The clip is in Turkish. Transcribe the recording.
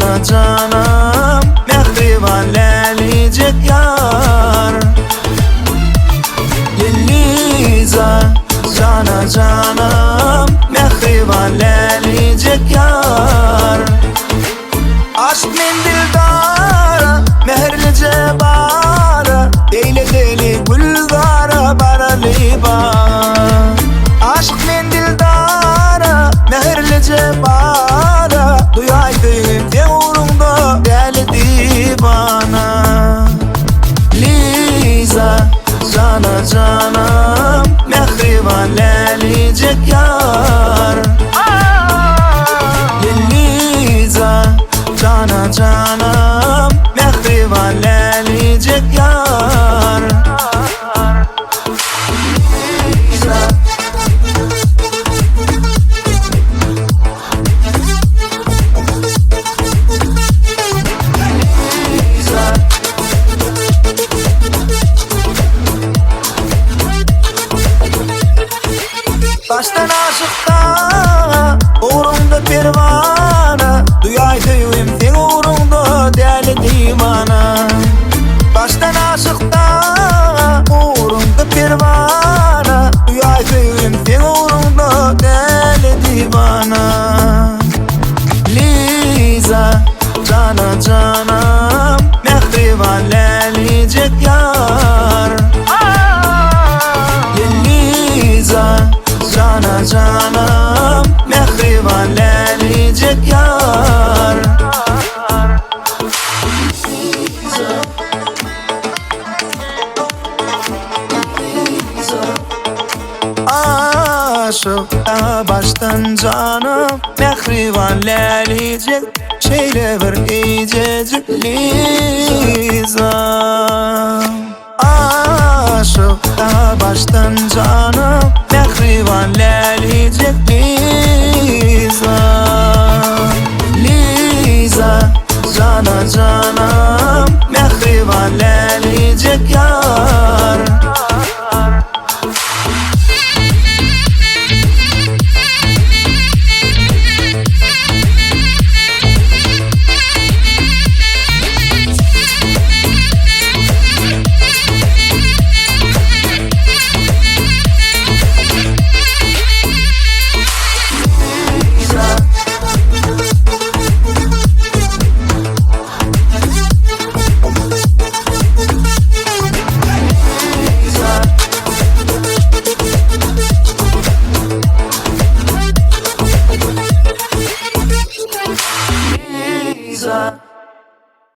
cana canım, mehriban lelicek yar. Liza, cana canım, mehriban lelicek yar. Aşk mendildara, mehrli cebara, eyle deli gülgara bara liban. Aşk mendildara, mehrli cebara, duyaydın tevrunda deli divana. Liza, cana canım, mehriban lelicek yar. Liza, cana canım, mehriban lelicek yar. Baştan aşıkta, uğrunda pervana, duyaydı yüğüm sen uğrunda deli divana. Baştan aşıkta, uğrunda pervana, duyaydı yüğüm sen uğrunda deli divana. Liza, cana canım, mehriban lelicek yar. Liza, cana canım, mehriban lelicek yar. Aşıkta baştan canım, mehriban lelicek şeyle bir iyicecik Liza. Aşıkta baştan canım,